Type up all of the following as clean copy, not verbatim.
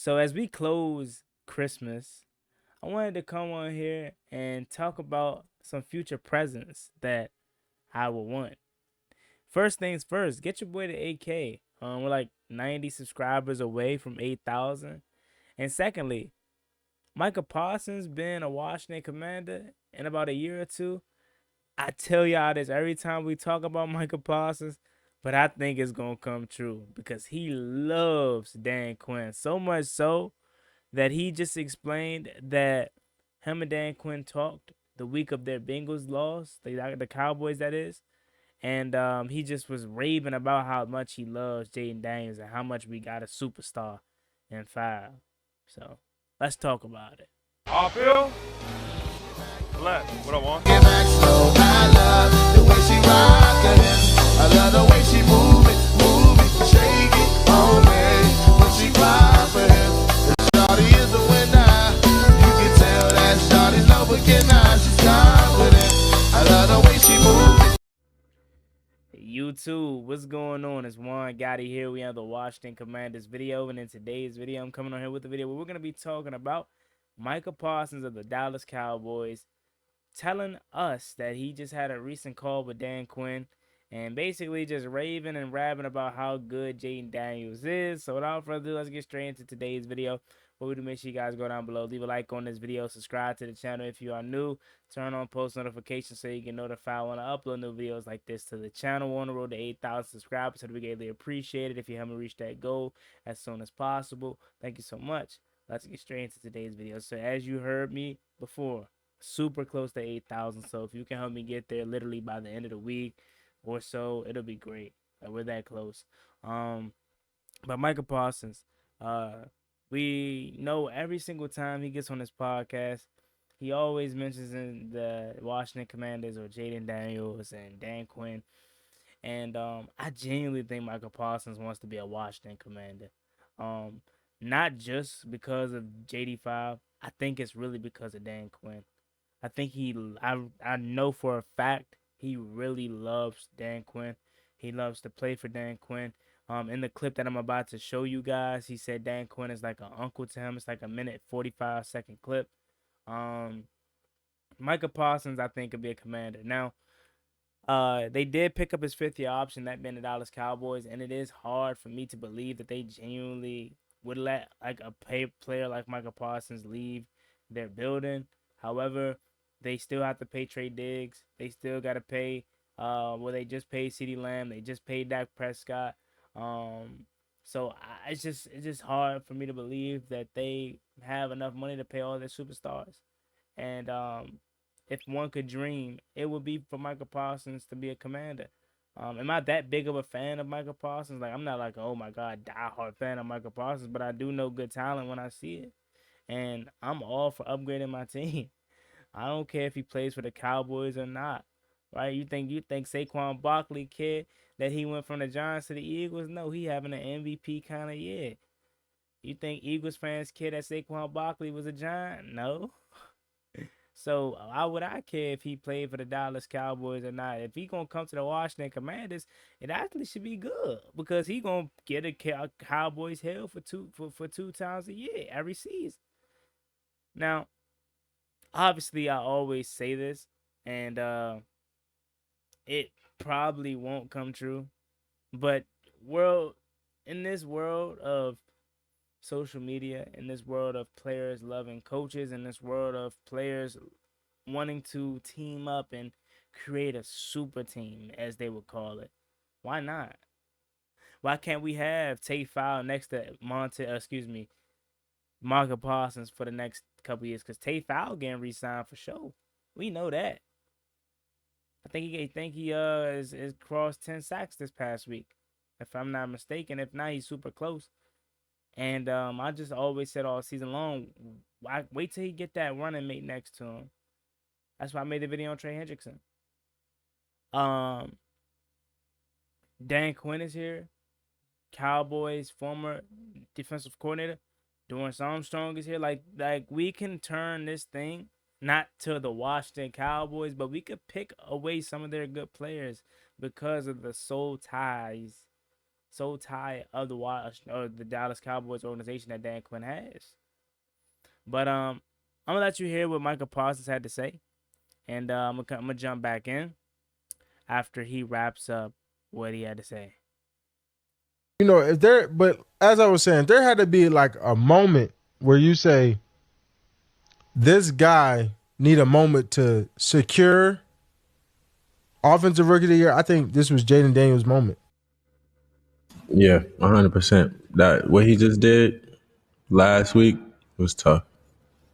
So as we close Christmas, I wanted to come on here and talk about some future presents that I would want. First things first, get your boy to 8K. We're like 90 subscribers away from 8,000. And secondly, Micah Parsons being a Washington Commander in about a year or two. I tell y'all this every time we talk about Micah Parsons, but I think it's gonna come true because he loves Dan Quinn so much so that he just explained that him and Dan Quinn talked the week of their Bengals loss, the Cowboys that is, and he just was raving about how much he loves Jayden Daniels and how much we got a superstar in five. So let's talk about it. Off Bill, left. What I want? Get back slow, I love the way she rockin' it. I love the way she move it, shake it on me. When she cry for him, Shawty is the winner. You can tell that Shawty's no beginner. She's confident. I love the way she move it. YouTube, what's going on? It's Juan Gotti here. We have the Washington Commanders video, and in today's video, I'm coming on here with a video where we're going to be talking about Micah Parsons of the Dallas Cowboys telling us that he just had a recent call with Dan Quinn and basically just raving and rapping about how good Jayden Daniels is. So without further ado, let's get straight into today's video. What we do, make sure you guys go down below, leave a like on this video, subscribe to the channel if you are new, turn on post notifications so you get notified when I upload new videos like this to the channel. We're on the road to 8,000 subscribers, so we greatly appreciate it if you haven't reached that goal as soon as possible. Thank you so much. Let's get straight into today's video. So as you heard me before, super close to 8,000. So if you can help me get there literally by the end of the week or so, it'll be great. We're that close. But Micah Parsons, we know every single time he gets on this podcast, he always mentions in the Washington Commanders or Jayden Daniels and Dan Quinn. And I genuinely think Micah Parsons wants to be a Washington Commander. Not just because of JD5. I think it's really because of Dan Quinn. I think I know for a fact he really loves Dan Quinn. He loves to play for Dan Quinn. In the clip that I'm about to show you guys, he said Dan Quinn is like an uncle to him. It's like a minute 45-second clip. Micah Parsons, I think, could be a Commander. Now, they did pick up his fifth-year option, that being the Dallas Cowboys, and it is hard for me to believe that they genuinely would let like a player like Micah Parsons leave their building. However, they still have to pay Trey Diggs. They still got to pay. They just paid CeeDee Lamb. They just paid Dak Prescott. It's just hard for me to believe that they have enough money to pay all their superstars. And if one could dream, it would be for Micah Parsons to be a Commander. Am I that big of a fan of Micah Parsons? Like, I'm not like, oh my God, diehard fan of Micah Parsons, but I do know good talent when I see it. And I'm all for upgrading my team. I don't care if he plays for the Cowboys or not, right? You think Saquon Barkley, kid, that he went from the Giants to the Eagles? No, he having an MVP kind of year. You think Eagles fans care that Saquon Barkley was a Giant? No. So why would I care if he played for the Dallas Cowboys or not? If he gonna come to the Washington Commanders, it actually should be good because he gonna get a Cowboys hell for two times a year every season. Now, obviously, I always say this, and it probably won't come true. But in this world of social media, in this world of players loving coaches, in this world of players wanting to team up and create a super team, as they would call it, why not? Why can't we have Tay Fowle next to Micah Parsons for the next couple years? Because Tay Fowle getting re-signed for sure. We know that. I think he is crossed 10 sacks this past week, if I'm not mistaken. If not, he's super close. And I just always said all season long, wait till he get that running mate next to him. That's why I made the video on Trey Hendrickson. Dan Quinn is here. Cowboys former defensive coordinator. Dorrance Armstrong is here. Like we can turn this thing not to the Washington Cowboys, but we could pick away some of their good players because of the soul ties so tired of the Dallas Cowboys organization that Dan Quinn has. But I'm gonna let you hear what Micah Parsons had to say, and I'm gonna jump back in after he wraps up what he had to say. But as I was saying, there had to be like a moment where you say, this guy need a moment to secure offensive rookie of the year. I think this was Jayden Daniels' moment. Yeah, 100%. That what he just did last week was tough.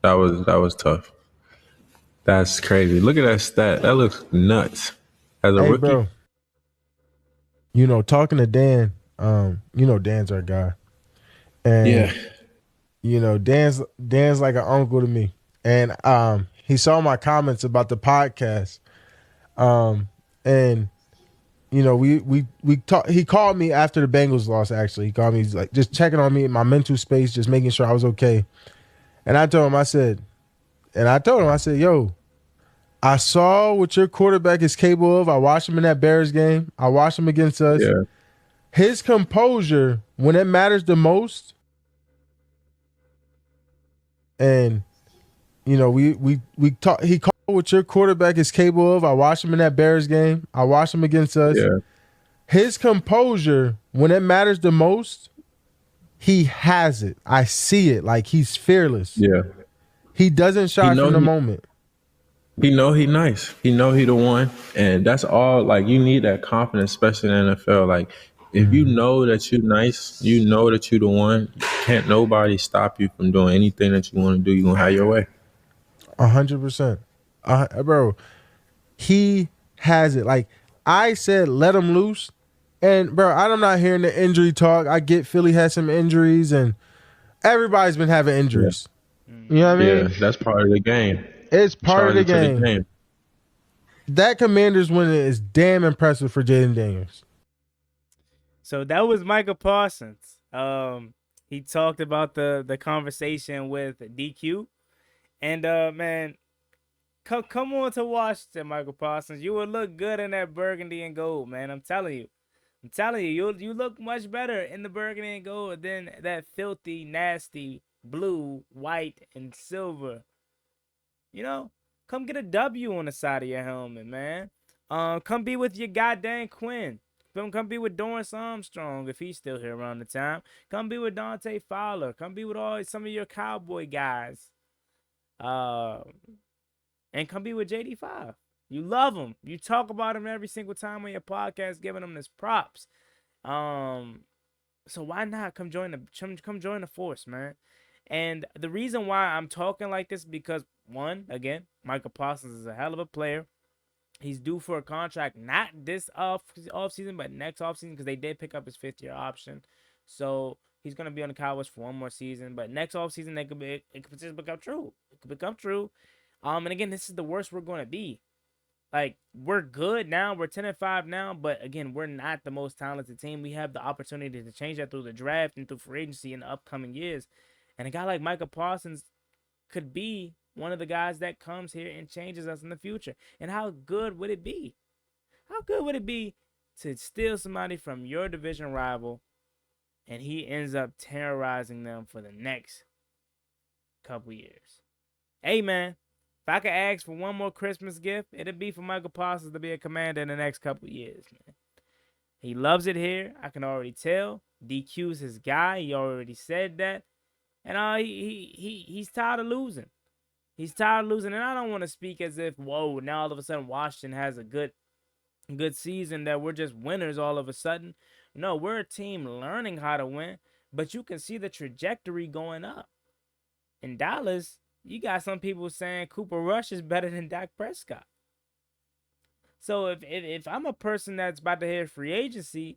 That was tough. That's crazy. Look at that stat. That looks nuts. As a Hey, rookie, bro. Talking to Dan, Dan's our guy. And Dan's like an uncle to me. And he saw my comments about the podcast. And we talked. He called me after the Bengals loss. Actually, he called me. He's like just checking on me in my mental space, just making sure I was okay. And I told him, I said, yo, I saw what your quarterback is capable of. I watched him in that Bears game. I watched him against us. yeah, His composure when it matters the most. And we talked. He called what your quarterback is capable of. I watched him in that Bears game. I watched him against us. yeah, His composure when it matters the most, he has it. I see it. Like he's fearless. yeah. He doesn't shy from the moment. He know he nice. He know he the one, and that's all. Like you need that confidence, especially in the NFL. Like if you know that you nice, you know that you the one. Can't nobody stop you from doing anything that you want to do. You gonna have your way. 100%, bro. He has it. Like I said, let him loose. And bro, I'm not hearing the injury talk. I get Philly has some injuries, and everybody's been having injuries. You know what I mean? Yeah, that's part of the game. It's part of the Charging to game. That Commanders win is damn impressive for Jayden Daniels. So that was Micah Parsons. He talked about the conversation with DQ, and man, come on to Washington, Michael Parsons. You will look good in that burgundy and gold, man. I'm telling you, you look much better in the burgundy and gold than that filthy, nasty blue, white, and silver. Come get a W on the side of your helmet, man. Come be with your goddamn Quinn. Come be with Dorrance Armstrong if he's still here around the time. Come be with Dante Fowler. Come be with some of your Cowboy guys. And come be with JD5. You love him. You talk about him every single time on your podcast, giving him his props. So why not come join the force, man? And the reason why I'm talking like this is because, one, again, Micah Parsons is a hell of a player. He's due for a contract, not this off season, but next off season, because they did pick up his 5th-year option. So he's gonna be on the Cowboys for one more season. But next off season, it could become true. It could become true. And again, this is the worst we're gonna be. Like, we're good now. We're 10-5 now, but again, we're not the most talented team. We have the opportunity to change that through the draft and through free agency in the upcoming years. And a guy like Micah Parsons could be one of the guys that comes here and changes us in the future. And how good would it be? How good would it be to steal somebody from your division rival and he ends up terrorizing them for the next couple years? Hey, man, if I could ask for one more Christmas gift, it'd be for Micah Parsons to be a Commander in the next couple years, man. He loves it here. I can already tell. DQ's his guy. He already said that. And he's tired of losing. He's tired of losing. And I don't want to speak as if, whoa, now all of a sudden Washington has a good season, that we're just winners all of a sudden. No, we're a team learning how to win, but you can see the trajectory going up. In Dallas, you got some people saying Cooper Rush is better than Dak Prescott. So if I'm a person that's about to hit free agency,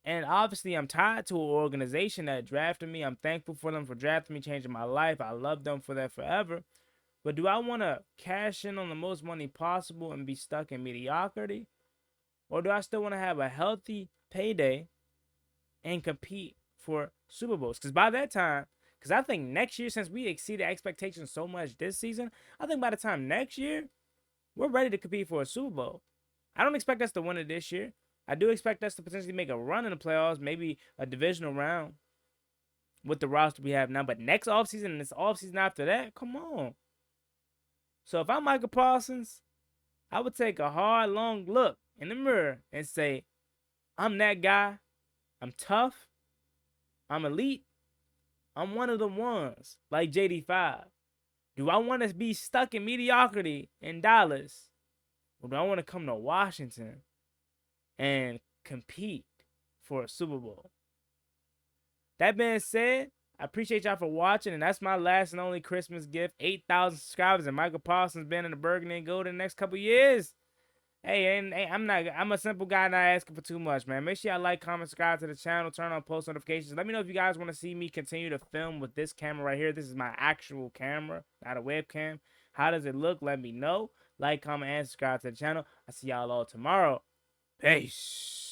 and obviously I'm tied to an organization that drafted me, I'm thankful for them for drafting me, changing my life. I love them for that forever. But do I want to cash in on the most money possible and be stuck in mediocrity? Or do I still want to have a healthy payday and compete for Super Bowls? Because by that time, because I think next year, since we exceeded expectations so much this season, I think by the time next year, we're ready to compete for a Super Bowl. I don't expect us to win it this year. I do expect us to potentially make a run in the playoffs, maybe a divisional round with the roster we have now. But next offseason and this offseason after that, come on. So if I'm Micah Parsons, I would take a hard, long look in the mirror and say, I'm that guy. I'm tough. I'm elite. I'm one of the ones, like JD5. Do I want to be stuck in mediocrity in Dallas? Or do I want to come to Washington and compete for a Super Bowl? That being said, I appreciate y'all for watching, and that's my last and only Christmas gift. 8,000 subscribers, and Micah Parsons been in the Burgundy and Gold in the next couple years. Hey, and I'm a simple guy not asking for too much, man. Make sure y'all like, comment, subscribe to the channel, turn on post notifications. Let me know if you guys want to see me continue to film with this camera right here. This is my actual camera, not a webcam. How does it look? Let me know. Like, comment, and subscribe to the channel. I'll see y'all all tomorrow. Peace.